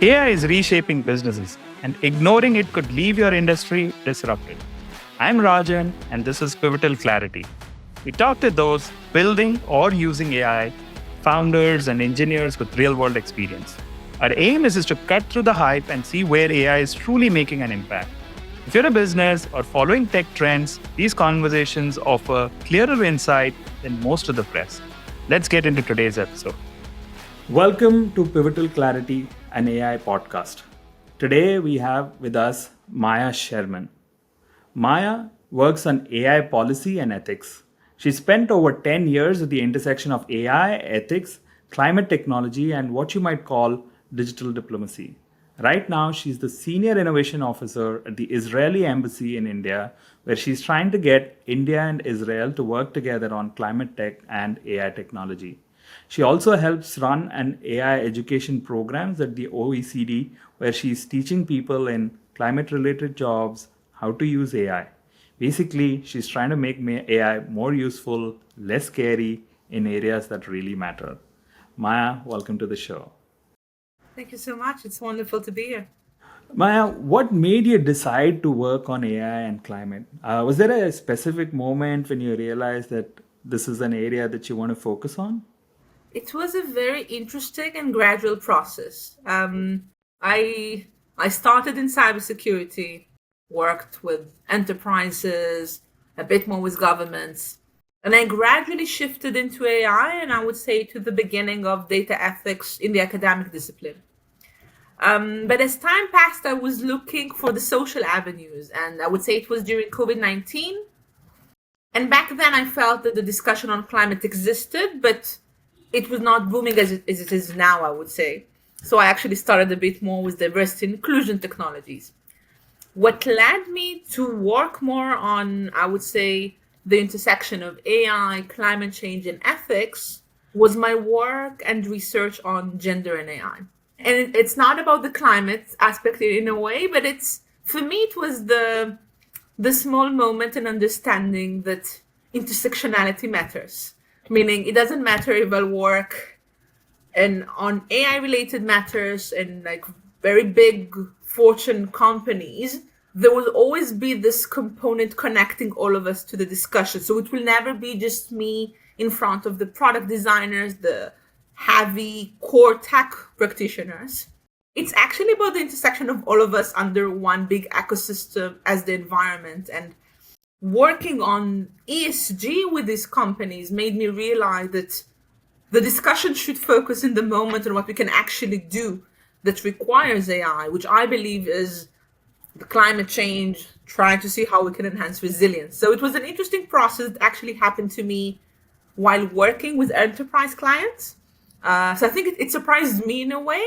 AI is reshaping businesses, and ignoring it could leave your industry disrupted. I'm Rajan, and this is Pivotal Clarity. We talk to those building or using AI, founders and engineers with real world experience. Our aim is to cut through the hype and see where AI is truly making an impact. If you're a business or following tech trends, these conversations offer clearer insight than most of the press. Let's get into today's episode. Welcome to Pivotal Clarity, an AI podcast. Today we have with us Maya Sherman. Maya works on AI policy and ethics. She spent over 10 years at the intersection of AI, ethics, climate technology, and what you might call digital diplomacy. Right now, she's the Senior Innovation Officer at the Israeli Embassy in India, where she's trying to get India and Israel to work together on climate tech and AI technology. She also helps run an AI education programs at the OECD, where she's teaching people in climate-related jobs how to use AI. Basically, she's trying to make AI more useful, less scary in areas that really matter. Maya, welcome to the show. Thank you so much. It's wonderful to be here. Maya, what made you decide to work on AI and climate? Was there a specific moment when you realized that this is an area that you want to focus on? It was a very interesting and gradual process. I started in cybersecurity, worked with enterprises, a bit more with governments, and I gradually shifted into AI, and I would say to the beginning of data ethics in the academic discipline. But as time passed, I was looking for the social avenues, and I would say it was during COVID-19. And back then, I felt that the discussion on climate existed, but it was not booming as it is now, I would say. So I actually started a bit more with diversity and inclusion technologies. What led me to work more on, I would say, the intersection of AI, climate change, and ethics was my work and research on gender and AI. And it's not about the climate aspect in a way, but for me, it was the small moment in understanding that intersectionality matters. Meaning it doesn't matter if I work on AI related matters and like very big Fortune companies, there will always be this component connecting all of us to the discussion. So it will never be just me in front of the product designers, the heavy core tech practitioners. It's actually about the intersection of all of us under one big ecosystem as the environment. And working on ESG with these companies made me realize that the discussion should focus in the moment on what we can actually do that requires AI, which I believe is the climate change, trying to see how we can enhance resilience. So it was an interesting process that actually happened to me while working with enterprise clients. So I think it surprised me in a way,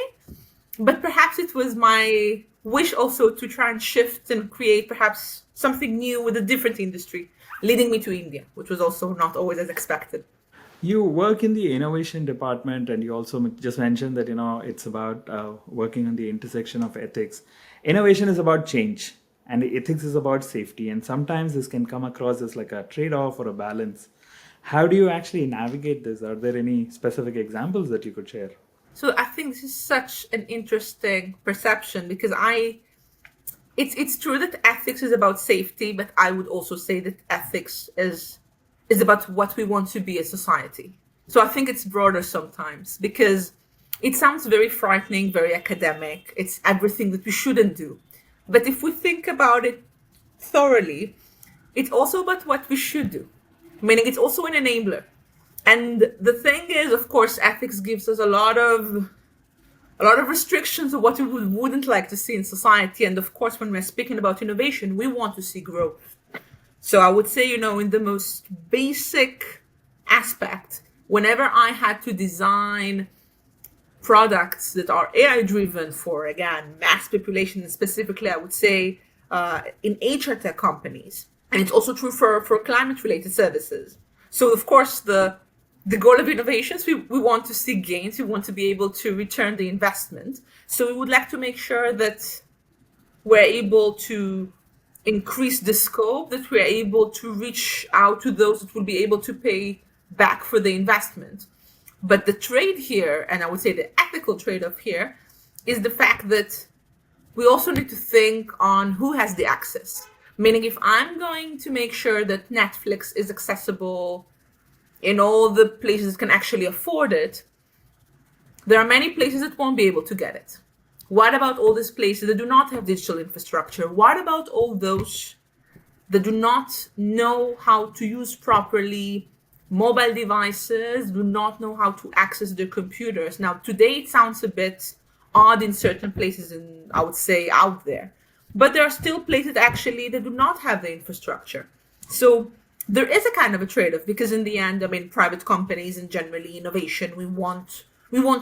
but perhaps it was my wish also to try and shift and create perhaps something new with a different industry, leading me to India, which was also not always as expected. You work in the innovation department, and you also just mentioned that it's about working on the intersection of ethics. Innovation is about change, and ethics is about safety. And sometimes this can come across as like a trade-off or a balance. How do you actually navigate this? Are there any specific examples that you could share? So I think this is such an interesting perception because it's true that ethics is about safety, but I would also say that ethics is about what we want to be as society. So I think it's broader sometimes because it sounds very frightening, very academic. It's everything that we shouldn't do. But if we think about it thoroughly, it's also about what we should do, meaning it's also an enabler. And the thing is, of course, ethics gives us a lot of restrictions of what we wouldn't like to see in society. And of course, when we're speaking about innovation, we want to see growth. So I would say, in the most basic aspect, whenever I had to design products that are AI driven for, again, mass population, and specifically, I would say in HR tech companies, and it's also true for climate related services. So of course, the goal of innovations, we want to see gains. We want to be able to return the investment. So we would like to make sure that we're able to increase the scope, that we're able to reach out to those that will be able to pay back for the investment. But the trade here, and I would say the ethical trade-off here, is the fact that we also need to think on who has the access. Meaning, if I'm going to make sure that Netflix is accessible in all the places that can actually afford it, there are many places that won't be able to get it. What about all these places that do not have digital infrastructure? What about all those that do not know how to use properly mobile devices, do not know how to access their computers? Now, today it sounds a bit odd in certain places, and I would say out there, but there are still places actually that do not have the infrastructure. So there is a kind of a trade-off, because in the end, I mean, private companies and generally innovation, we want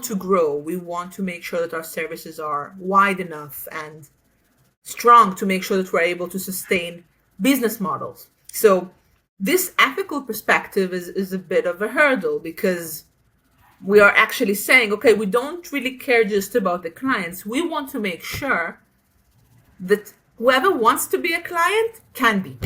to grow. We want to make sure that our services are wide enough and strong to make sure that we're able to sustain business models. So this ethical perspective is a bit of a hurdle, because we are actually saying, okay, we don't really care just about the clients. We want to make sure that whoever wants to be a client can be.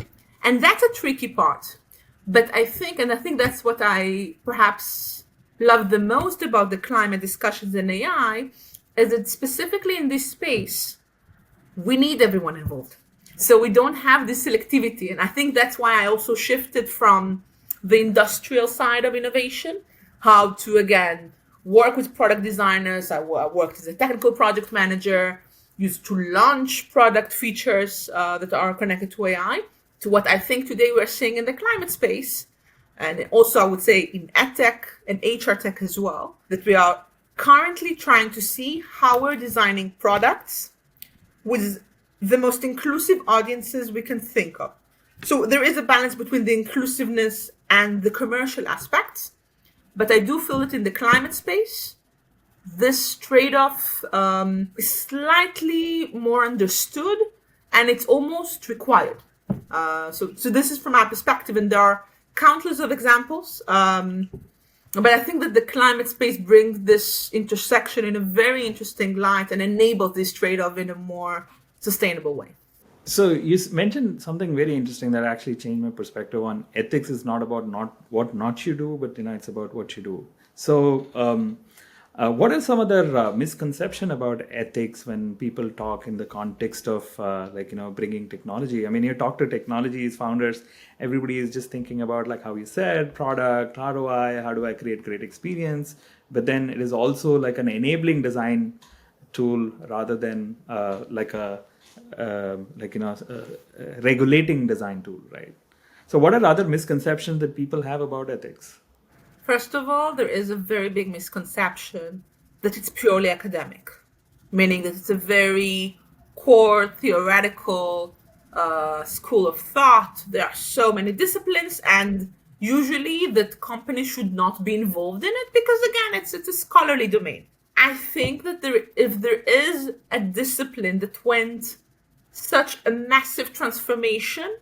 And that's a tricky part. But I think that's what I perhaps love the most about the climate discussions in AI, is that specifically in this space, we need everyone involved. So we don't have this selectivity. And I think that's why I also shifted from the industrial side of innovation, how to, again, work with product designers. I worked as a technical project manager, used to launch product features that are connected to AI, to what I think today we're seeing in the climate space. And also, I would say in edtech and HR tech as well, that we are currently trying to see how we're designing products with the most inclusive audiences we can think of. So there is a balance between the inclusiveness and the commercial aspects. But I do feel that in the climate space, this trade-off is slightly more understood, and it's almost required. So this is from my perspective, and there are countless of examples. But I think that the climate space brings this intersection in a very interesting light and enables this trade-off in a more sustainable way. So you mentioned something very interesting that actually changed my perspective on ethics. Is not about what not you do, but it's about what you do. So what are some other misconception about ethics when people talk in the context of bringing technology? I mean, you talk to technologies founders, everybody is just thinking about, like how you said, product, ROI, how do I create great experience? But then it is also like an enabling design tool rather than regulating design tool, right? So what are other misconceptions that people have about ethics? First of all, there is a very big misconception that it's purely academic, meaning that it's a very core theoretical school of thought. There are so many disciplines, and usually that companies should not be involved in it because, again, it's a scholarly domain. I think that if there is a discipline that went such a massive transformation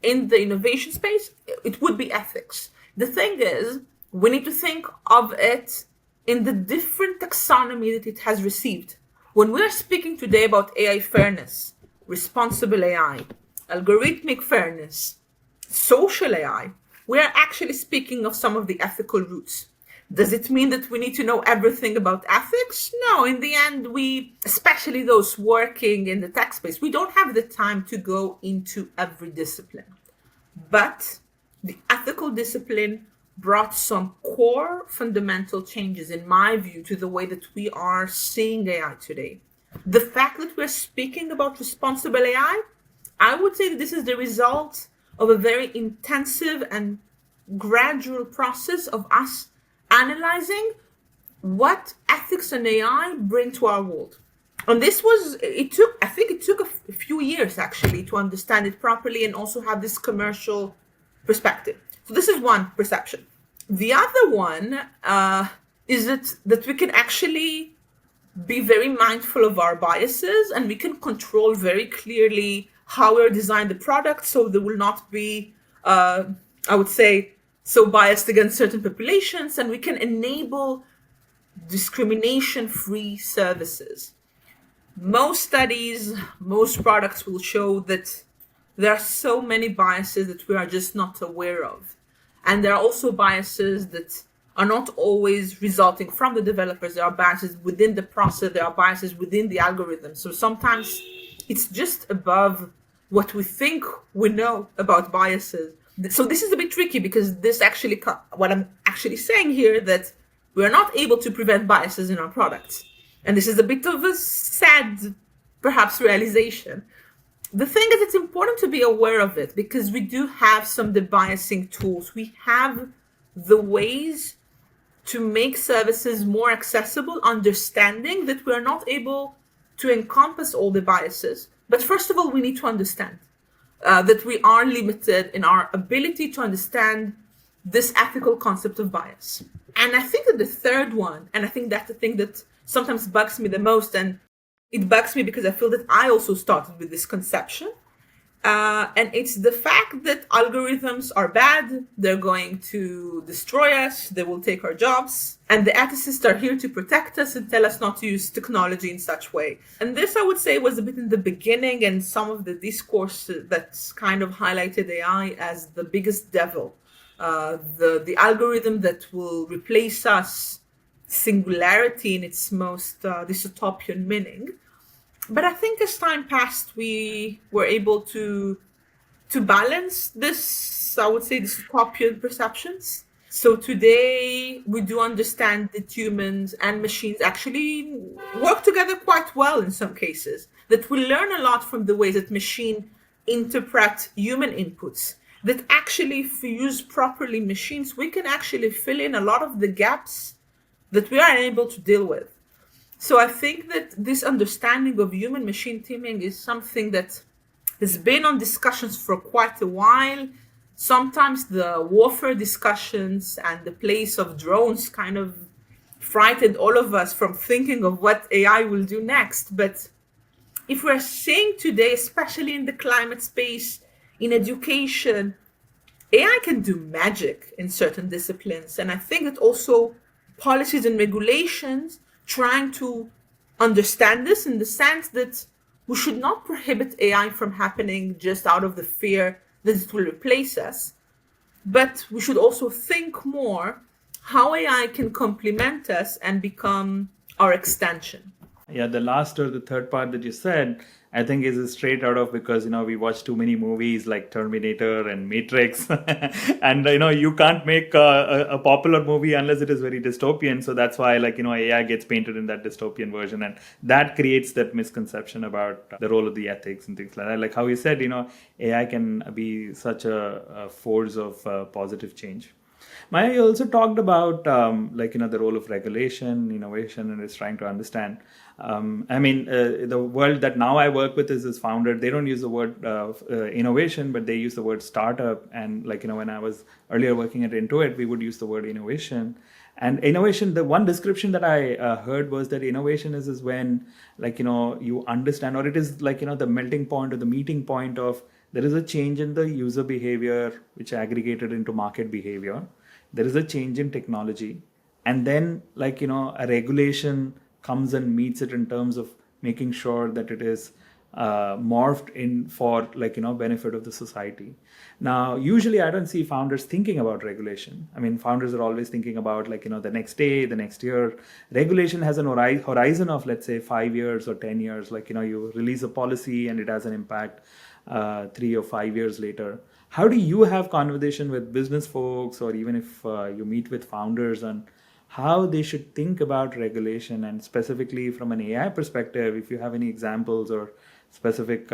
in the innovation space, it would be ethics. The thing is, we need to think of it in the different taxonomy that it has received. When we're speaking today about AI fairness, responsible AI, algorithmic fairness, social AI, we are actually speaking of some of the ethical roots. Does it mean that we need to know everything about ethics? No, in the end, especially those working in the tech space, we don't have the time to go into every discipline. But the ethical discipline brought some core fundamental changes, in my view, to the way that we are seeing AI today. The fact that we're speaking about responsible AI, I would say that this is the result of a very intensive and gradual process of us analyzing what ethics and AI bring to our world. And it took a few years actually to understand it properly and also have this commercial perspective. So this is one perception. The other one is that we can actually be very mindful of our biases, and we can control very clearly how we design the product so they will not be, I would say, so biased against certain populations, and we can enable discrimination-free services. Most studies, most products will show that there are so many biases that we are just not aware of. And there are also biases that are not always resulting from the developers. There are biases within the process, there are biases within the algorithm. So sometimes it's just above what we think we know about biases. So this is a bit tricky because this actually, what I'm actually saying here, that we're not able to prevent biases in our products. And this is a bit of a sad, perhaps, realization. The thing is, it's important to be aware of it because we do have some debiasing tools. We have the ways to make services more accessible, understanding that we're not able to encompass all the biases. But first of all, we need to understand that we are limited in our ability to understand this ethical concept of bias. And I think that the third one, and I think that's the thing that sometimes bugs me the most, and it bugs me because I feel that I also started with this conception. And it's the fact that algorithms are bad, they're going to destroy us, they will take our jobs, and the ethicists are here to protect us and tell us not to use technology in such way. And this, I would say, was a bit in the beginning, and some of the discourse that's kind of highlighted AI as the biggest devil, the algorithm that will replace us, singularity in its most dystopian meaning. But I think as time passed, we were able to balance this, I would say, dystopian perceptions. So today we do understand that humans and machines actually work together quite well in some cases. That we learn a lot from the ways that machines interpret human inputs. That actually, if we use properly machines, we can actually fill in a lot of the gaps that we are unable to deal with. So I think that this understanding of human-machine teaming is something that has been on discussions for quite a while. Sometimes the warfare discussions and the place of drones kind of frightened all of us from thinking of what AI will do next. But if we're seeing today, especially in the climate space, in education, AI can do magic in certain disciplines. And I think that also policies and regulations trying to understand this in the sense that we should not prohibit AI from happening just out of the fear that it will replace us, but we should also think more how AI can complement us and become our extension. Yeah, the last or the third part that you said, I think is straight out of because we watch too many movies like Terminator and Matrix, and you can't make a popular movie unless it is very dystopian. So that's why AI gets painted in that dystopian version, and that creates that misconception about the role of the ethics and things like that. Like how you said, AI can be such a force of positive change. Maya also talked about the role of regulation, innovation, and is trying to understand. The world that now I work with is founder. They don't use the word innovation, but they use the word startup. And when I was earlier working at Intuit, we would use the word innovation. And innovation, the one description that I heard was that innovation is when you understand, or it is the melting point or the meeting point of there is a change in the user behavior which aggregated into market behavior. There is a change in technology, and then a regulation comes and meets it in terms of making sure that it is morphed in for benefit of the society. Now usually I don't see founders thinking about regulation. I mean, founders are always thinking about the next day, the next year. Regulation has an horizon of, let's say, 5 years or 10 years. You release a policy and it has an impact 3 or 5 years later. How do you have conversation with business folks, or even if you meet with founders, on how they should think about regulation, and specifically from an AI perspective, if you have any examples or specific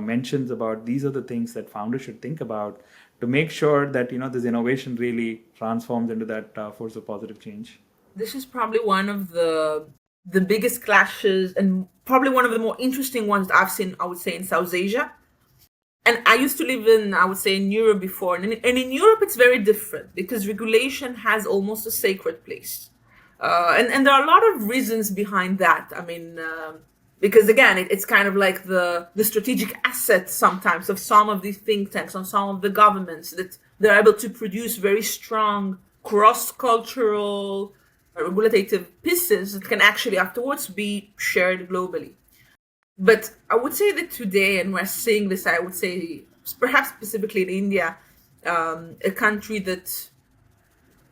mentions about these are the things that founders should think about to make sure that this innovation really transforms into that force of positive change? This is probably one of the biggest clashes and probably one of the more interesting ones I've seen, I would say, in South Asia. And I used to live in, I would say, in Europe before. And in Europe, it's very different because regulation has almost a sacred place. And there are a lot of reasons behind that. I mean, because again, it's kind of like the strategic asset sometimes of some of these think tanks, on some of the governments, that they're able to produce very strong cross-cultural regulative pieces that can actually afterwards be shared globally. But I would say that today, and we're seeing this, I would say, perhaps specifically in India, a country that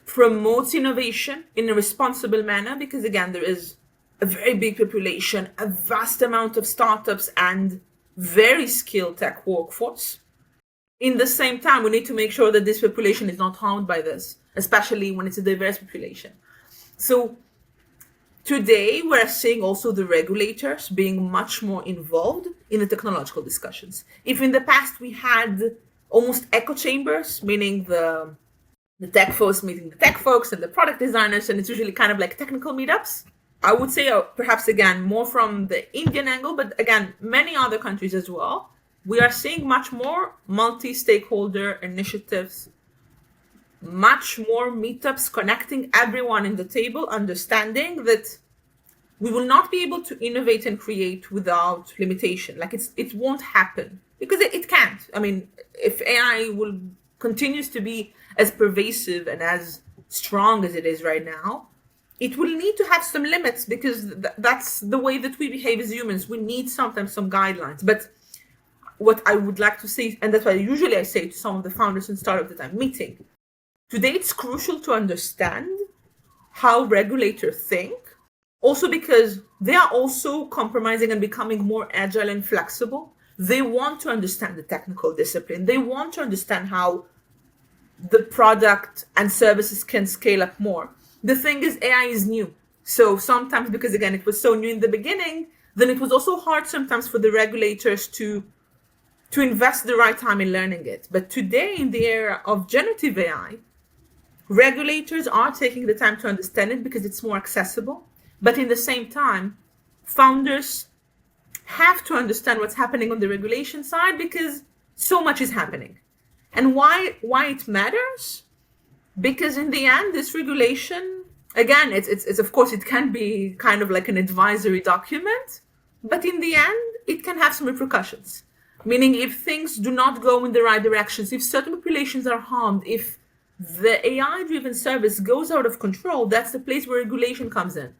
promotes innovation in a responsible manner, because again, there is a very big population, a vast amount of startups, and very skilled tech workforce. In the same time, we need to make sure that this population is not harmed by this, especially when it's a diverse population. So today, we're seeing also the regulators being much more involved in the technological discussions. If in the past we had almost echo chambers, meaning the tech folks meeting the tech folks and the product designers, and it's usually kind of like technical meetups. I would say perhaps again more from the Indian angle, but again, many other countries as well. We are seeing much more multi-stakeholder initiatives, much more meetups connecting everyone in the table, understanding that we will not be able to innovate and create without limitation. Like it won't happen because it can't. I mean, if AI will continues to be as pervasive and as strong as it is right now, it will need to have some limits, because that's the way that we behave as humans. We need sometimes some guidelines. But what I would like to say, and that's why usually I say to some of the founders and startups that I'm meeting, today it's crucial to understand how regulators think, also because they are also compromising and becoming more agile and flexible. They want to understand the technical discipline. They want to understand how the product and services can scale up more. The thing is, AI is new. So sometimes, because again, it was so new in the beginning, then it was also hard sometimes for the regulators to invest the right time in learning it. But today, in the era of generative AI, regulators are taking the time to understand it because it's more accessible. But in the same time, founders have to understand what's happening on the regulation side, because so much is happening. And why it matters? Because in the end, this regulation, again, it's of course, it can be kind of like an advisory document, but in the end, it can have some repercussions. Meaning, if things do not go in the right directions, if certain populations are harmed, if the AI-driven service goes out of control, that's the place where regulation comes in.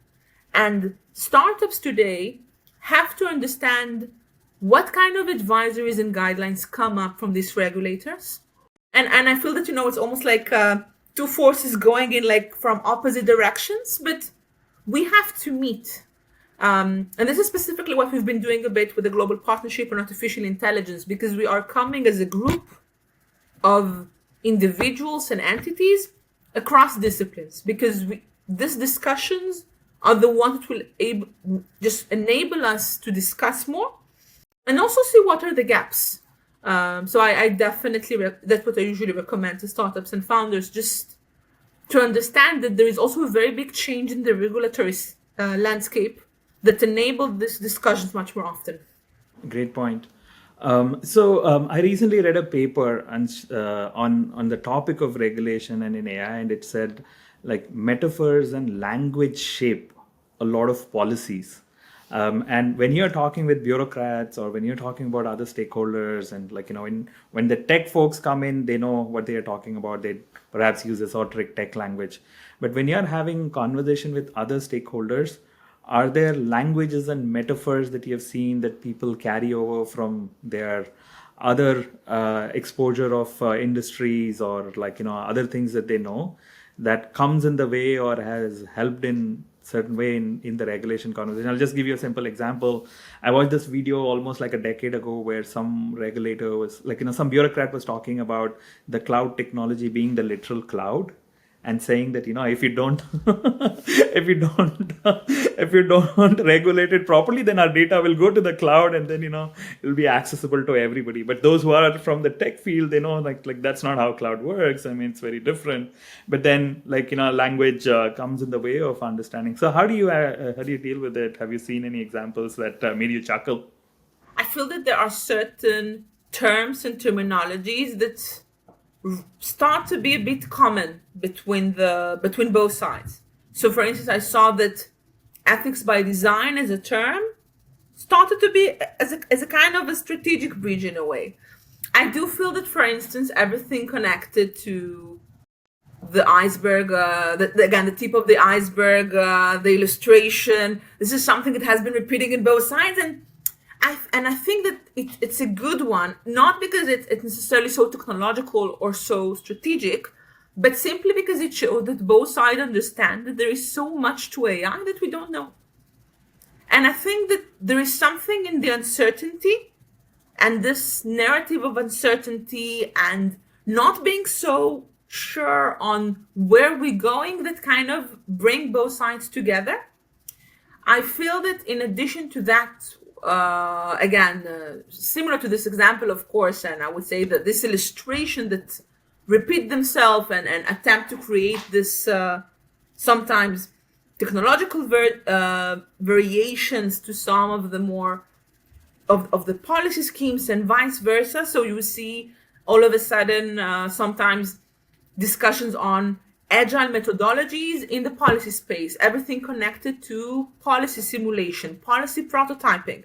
And startups today have to understand what kind of advisories and guidelines come up from these regulators. And I feel that, it's almost like two forces going in like from opposite directions, but we have to meet. And this is specifically what we've been doing a bit with the Global Partnership on Artificial Intelligence, because we are coming as a group of individuals and entities across disciplines, because these discussions are the ones that will just enable us to discuss more and also see what are the gaps. So I definitely, that's what I usually recommend to startups and founders, just to understand that there is also a very big change in the regulatory landscape that enabled these discussions much more often. Great point. I recently read a paper on the topic of regulation and in AI, and it said like metaphors and language shape a lot of policies. And when you're talking with bureaucrats or when you're talking about other stakeholders, and when the tech folks come in, they know what they are talking about. They perhaps use esoteric tech language. But when you're having conversation with other stakeholders, are there languages and metaphors that you have seen that people carry over from their other exposure of industries or other things that they know that comes in the way or has helped in certain way in the regulation conversation? I'll just give you a simple example. I watched this video almost like a decade ago where some regulator was some bureaucrat was talking about the cloud technology being the literal cloud, and saying that if you don't if you don't regulate it properly, then our data will go to the cloud, and then it'll be accessible to everybody. But those who are from the tech field, they know like that's not how cloud works. I mean, it's very different. But then language comes in the way of understanding. So how do you deal with it? Have you seen any examples that made you chuckle? I feel that there are certain terms and terminologies that start to be a bit common between both sides. So for instance, I saw that ethics by design as a term started to be as a kind of a strategic bridge in a way. I do feel that, for instance, everything connected to the iceberg, the tip of the iceberg, the illustration, this is something that has been repeating in both sides, and I think that it's a good one, not because it's necessarily so technological or so strategic, but simply because it showed that both sides understand that there is so much to AI that we don't know. And I think that there is something in the uncertainty and this narrative of uncertainty and not being so sure on where we're going that kind of bring both sides together. I feel that in addition to that, again, similar to this example, of course, and I would say that this illustration that repeat themselves and attempt to create this sometimes technological variations to some of the more of the policy schemes and vice versa. So you see all of a sudden sometimes discussions on agile methodologies in the policy space, everything connected to policy simulation, policy prototyping.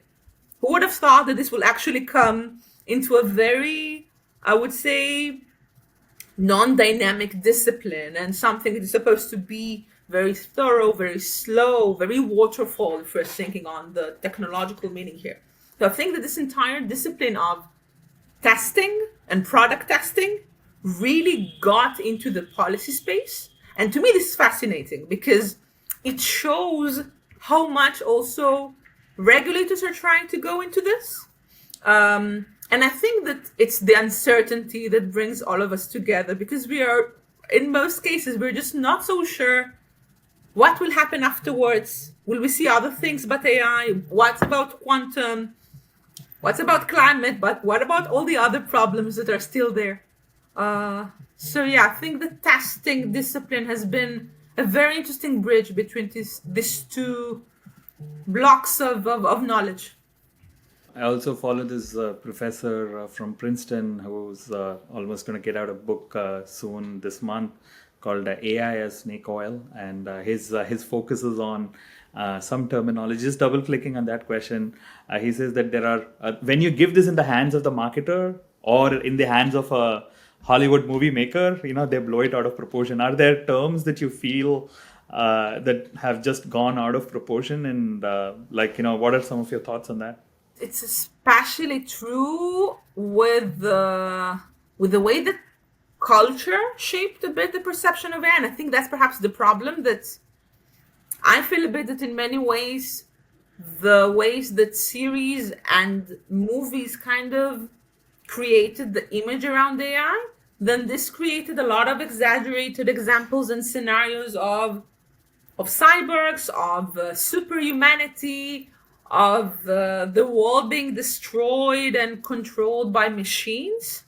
Who would have thought that this will actually come into a very, I would say, non-dynamic discipline and something that is supposed to be very thorough, very slow, very waterfall if we're thinking on the technological meaning here. So I think that this entire discipline of testing and product testing really got into the policy space. And to me, this is fascinating because it shows how much also regulators are trying to go into this. And I think that it's the uncertainty that brings all of us together because we are, in most cases, we're just not so sure what will happen afterwards. Will we see other things but AI? What about quantum? What's about climate? But what about all the other problems that are still there? So yeah, I think the testing discipline has been a very interesting bridge between these two blocks of knowledge. I also follow this professor from Princeton who's almost going to get out a book soon this month called AI as Snake Oil, and his focus is on some terminology. Just double clicking on that question, he says that there are when you give this in the hands of the marketer or in the hands of a Hollywood movie maker, they blow it out of proportion. Are there terms that you feel that have just gone out of proportion? And what are some of your thoughts on that? It's especially true with the way that culture shaped a bit the perception of AI. And I think that's perhaps the problem, that I feel a bit that in many ways, the ways that series and movies kind of created the image around AI, then this created a lot of exaggerated examples and scenarios of cyborgs, of superhumanity, of the world being destroyed and controlled by machines.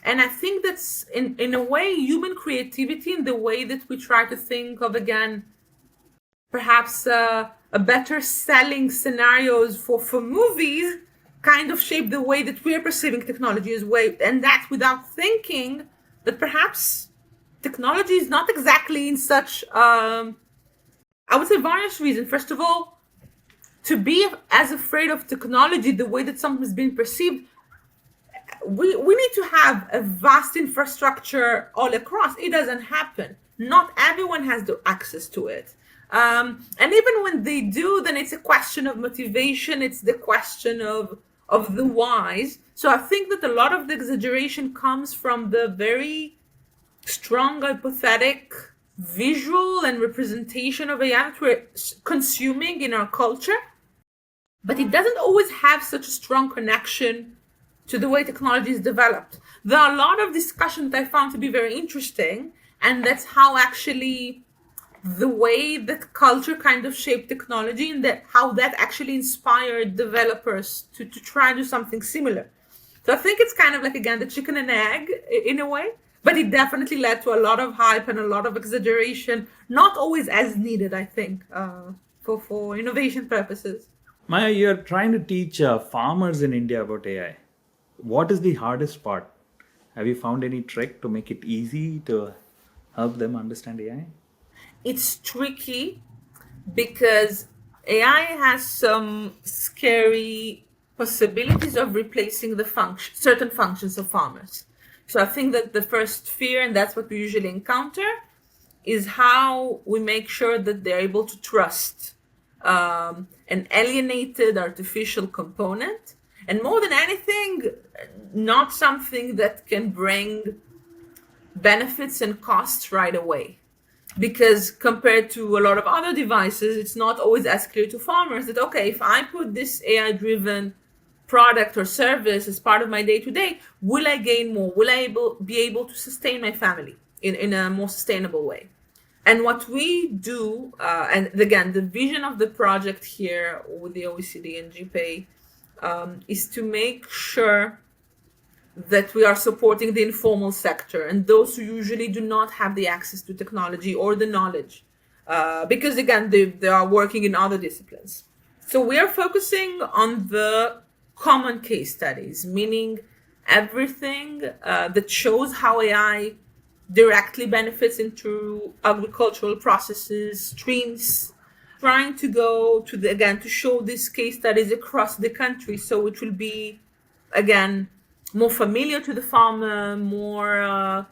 And I think that's in a way human creativity in the way that we try to think of, again, perhaps a better selling scenarios for movies kind of shape the way that we're perceiving technology as well. And that without thinking that perhaps technology is not exactly in such, I would say, various reasons. First of all, to be as afraid of technology the way that something has been perceived, we need to have a vast infrastructure all across. It doesn't happen. Not everyone has the access to it. And even when they do, then it's a question of motivation. It's the question of the whys. So I think that a lot of the exaggeration comes from the very strong hypothetic visual and representation of AI that we're consuming in our culture. But it doesn't always have such a strong connection to the way technology is developed. There are a lot of discussions that I found to be very interesting, and that's how actually the way that culture kind of shaped technology and that how that actually inspired developers to try to do something similar. So I think it's kind of like, again, the chicken and egg in a way, but it definitely led to a lot of hype and a lot of exaggeration, not always as needed, I think, for innovation purposes. Maya, you're trying to teach farmers in India about AI. What is the hardest part? Have you found any trick to make it easy to help them understand AI? It's tricky because AI has some scary possibilities of replacing the certain functions of farmers. So I think that the first fear, and that's what we usually encounter, is how we make sure that they're able to trust an alienated artificial component. And more than anything, not something that can bring benefits and costs right away. Because compared to a lot of other devices, it's not always as clear to farmers that, okay, if I put this AI driven product or service as part of my day to day, will I gain more? Will I be able to sustain my family in a more sustainable way? And what we do, and again, the vision of the project here with the OECD and GPay is to make sure that we are supporting the informal sector and those who usually do not have the access to technology or the knowledge, because again, they are working in other disciplines. So we are focusing on the common case studies, meaning everything that shows how AI directly benefits into agricultural processes, streams, trying to go to to show these case studies across the country. So it will be, again, more familiar to the farmer, more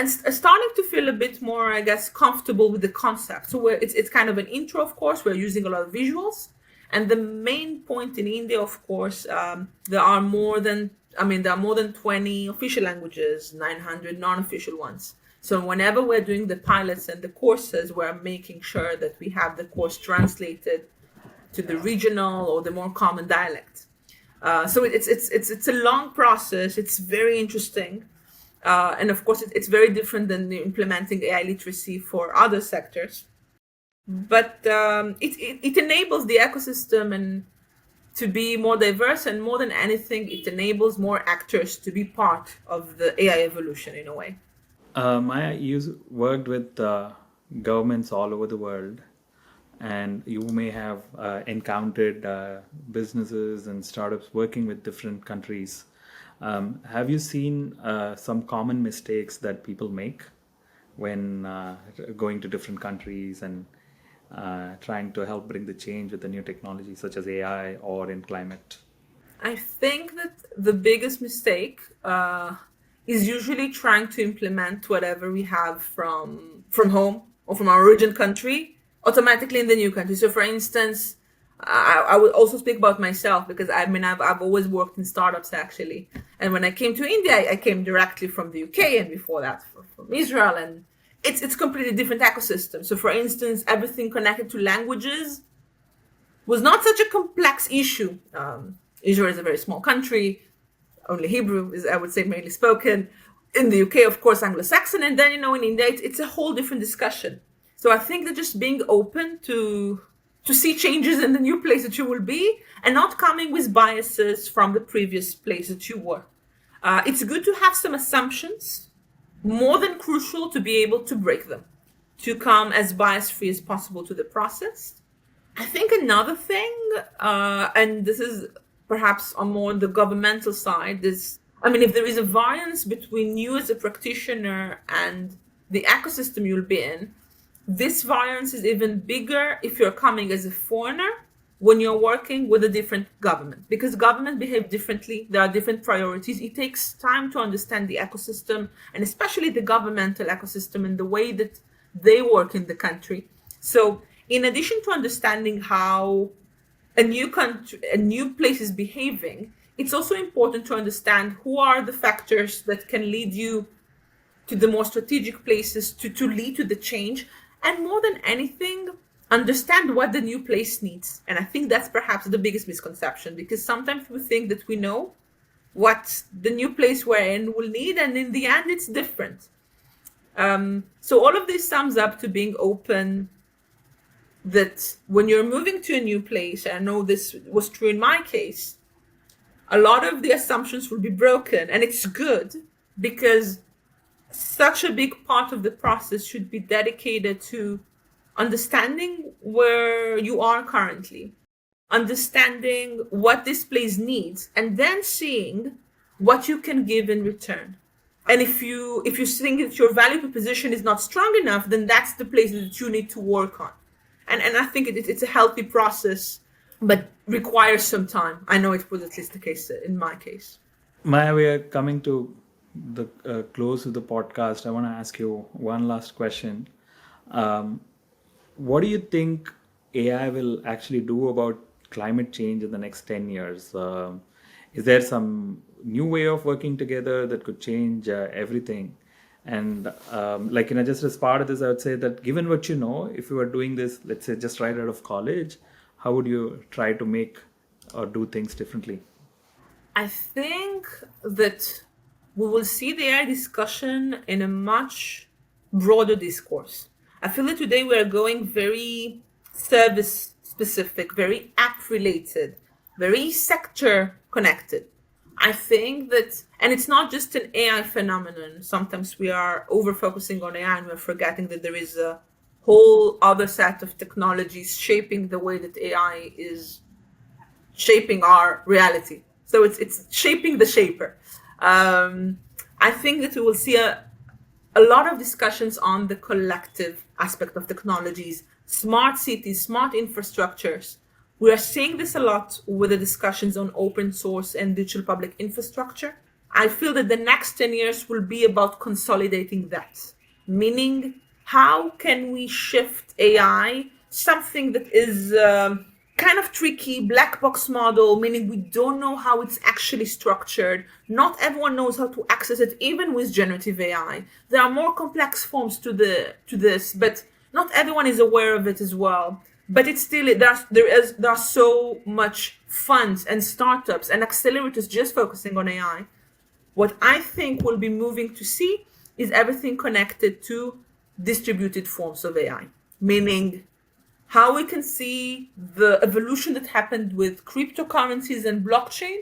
starting to feel a bit more, I guess, comfortable with the concept. So it's kind of an intro, of course. We're using a lot of visuals, and the main point in India, of course, there are more than 20 official languages, 900 non-official ones. So whenever we're doing the pilots and the courses, we're making sure that we have the course translated to the regional or the more common dialect. So it's a long process. It's very interesting, and of course it's very different than implementing AI literacy for other sectors. But it enables the ecosystem and to be more diverse, and more than anything, it enables more actors to be part of the AI evolution in a way. Worked with governments all over the world, and you may have encountered businesses and startups working with different countries. Have you seen some common mistakes that people make when going to different countries and trying to help bring the change with the new technology such as AI or in climate? I think that the biggest mistake is usually trying to implement whatever we have from home or from our origin country automatically in the new country. So, for instance, I would also speak about myself because I've always worked in startups actually, and when I came to India, I came directly from the UK, and before that from Israel, and it's completely different ecosystem. So, for instance, everything connected to languages was not such a complex issue. Israel is a very small country. Only Hebrew is, I would say, mainly spoken. In the UK, of course, Anglo-Saxon. And then, in India, it's a whole different discussion. So I think that just being open to see changes in the new place that you will be and not coming with biases from the previous place that you were. It's good to have some assumptions, more than crucial to be able to break them, to come as bias-free as possible to the process. I think another thing, and this is perhaps on more the governmental side, is, if there is a variance between you as a practitioner and the ecosystem you'll be in, this variance is even bigger if you're coming as a foreigner when you're working with a different government, because governments behave differently. There are different priorities. It takes time to understand the ecosystem, and especially the governmental ecosystem and the way that they work in the country. So in addition to understanding how a new place is behaving, it's also important to understand who are the factors that can lead you to the more strategic places to lead to the change. And more than anything, understand what the new place needs. And I think that's perhaps the biggest misconception, because sometimes we think that we know what the new place we're in will need, and in the end, it's different. So all of this sums up to being open, that when you're moving to a new place, I know this was true in my case, a lot of the assumptions will be broken, and it's good because such a big part of the process should be dedicated to understanding where you are currently, understanding what this place needs, and then seeing what you can give in return. And if you think that your value proposition is not strong enough, then that's the place that you need to work on. And I think it's a healthy process, but requires some time. I know it was at least the case in my case. Maya, we are coming to the close of the podcast. I want to ask you one last question. What do you think AI will actually do about climate change in the next 10 years? Is there some new way of working together that could change everything? And just as part of this, I would say that given what you know, if you were doing this, let's say just right out of college, how would you try to make or do things differently? I think that we will see the AI discussion in a much broader discourse. I feel that today we are going very service specific, very app related, very sector connected. I think that, and it's not just an AI phenomenon. Sometimes we are over focusing on AI and we're forgetting that there is a whole other set of technologies shaping the way that AI is shaping our reality. So it's shaping the shaper. I think that we will see a lot of discussions on the collective aspect of technologies, smart cities, smart infrastructures. We are seeing this a lot with the discussions on open source and digital public infrastructure. I feel that the next 10 years will be about consolidating that, meaning how can we shift AI, something that is kind of tricky, black box model, meaning we don't know how it's actually structured. Not everyone knows how to access it, even with generative AI. There are more complex forms to this, but not everyone is aware of it as well. But it's still there are so much funds and startups and accelerators just focusing on AI. What I think we'll be moving to see is everything connected to distributed forms of AI, meaning how we can see the evolution that happened with cryptocurrencies and blockchain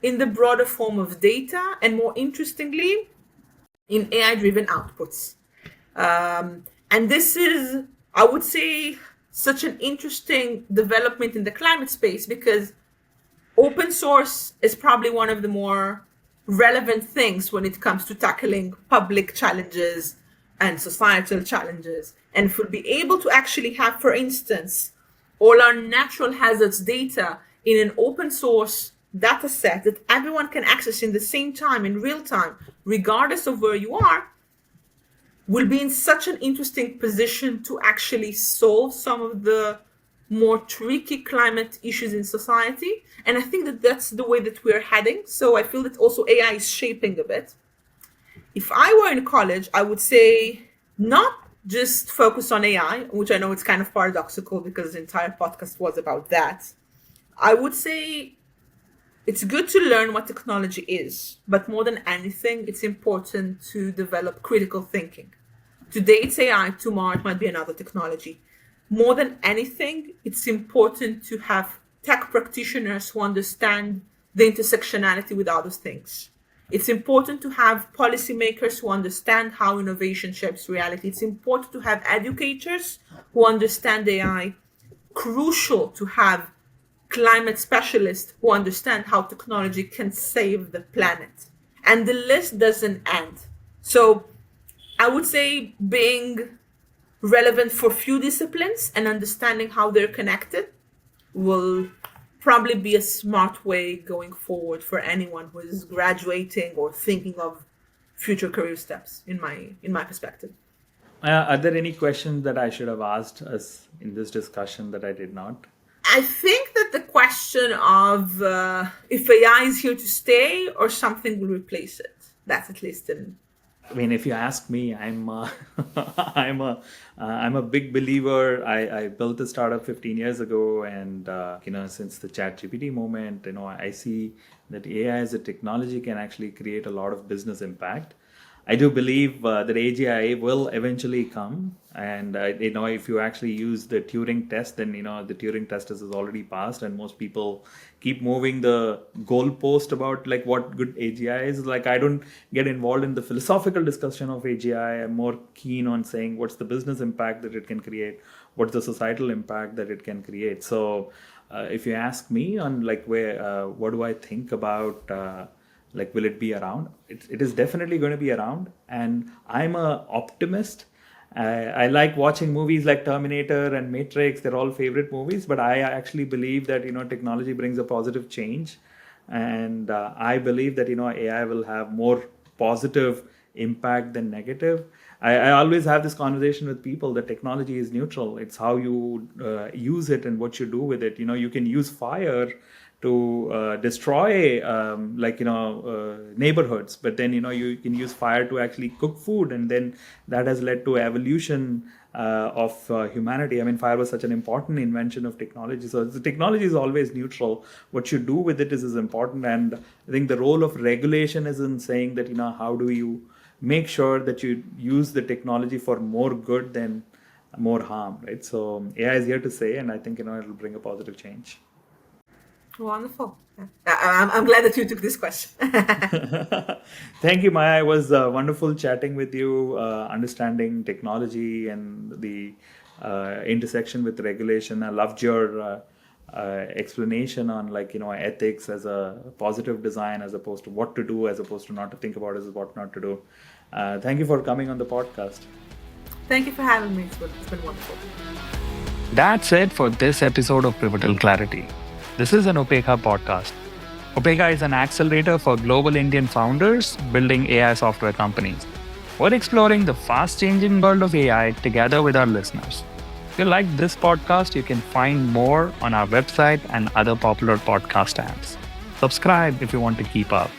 in the broader form of data, and more interestingly, in AI-driven outputs. And this is, I would say, such an interesting development in the climate space, because open source is probably one of the more relevant things when it comes to tackling public challenges and societal challenges. And if we'll be able to actually have, for instance, all our natural hazards data in an open source data set that everyone can access in the same time, in real time, regardless of where you are, we'll be in such an interesting position to actually solve some of the more tricky climate issues in society. And I think that that's the way that we're heading. So I feel that also AI is shaping a bit. If I were in college, I would say not just focus on AI, which I know it's kind of paradoxical because the entire podcast was about that. I would say it's good to learn what technology is, but more than anything, it's important to develop critical thinking. Today it's AI, tomorrow it might be another technology. More than anything, it's important to have tech practitioners who understand the intersectionality with other things. It's important to have policymakers who understand how innovation shapes reality. It's important to have educators who understand AI. Crucial to have climate specialists who understand how technology can save the planet. And the list doesn't end. So I would say being relevant for few disciplines and understanding how they're connected will probably be a smart way going forward for anyone who is graduating or thinking of future career steps, in my perspective. Are there any questions that I should have asked us in this discussion that I did not? I think that the question of if AI is here to stay or something will replace it, that's at least in. I mean, if you ask me, I'm a big believer. I built a startup 15 years ago, and since the ChatGPT moment, I see that AI as a technology can actually create a lot of business impact. I do believe that AGI will eventually come, and if you actually use the Turing test, then the Turing test is already passed, and most people keep moving the goalpost about like what good AGI is. Like, I don't get involved in the philosophical discussion of AGI. I'm more keen on saying what's the business impact that it can create, what's the societal impact that it can create. So, if you ask me on like what do I think about will it be around? It is definitely going to be around, and I'm a optimist. I like watching movies like Terminator and Matrix. They're all favorite movies, but I actually believe that technology brings a positive change, and I believe that AI will have more positive impact than negative. I always have this conversation with people that technology is neutral. It's how you use it and what you do with it. You can use fire to destroy neighborhoods, but then you can use fire to actually cook food, and then that has led to evolution of humanity. I mean, fire was such an important invention of technology. So the technology is always neutral. What you do with it is important, and I think the role of regulation is in saying that how do you make sure that you use the technology for more good than more harm, right? So AI is here to stay, and I think it will bring a positive change. Wonderful. I'm glad that you took this question. Thank you, Maya. It was wonderful chatting with you, understanding technology and the intersection with regulation. I loved your explanation on ethics as a positive design, as opposed to what to do, as opposed to not to think about as what not to do. Thank you for coming on the podcast. Thank you for having me. It's been wonderful. That's it for this episode of Pivotal Clarity. This is an Opeka podcast. Opeka is an accelerator for global Indian founders building AI software companies. We're exploring the fast-changing world of AI together with our listeners. If you like this podcast, you can find more on our website and other popular podcast apps. Subscribe if you want to keep up.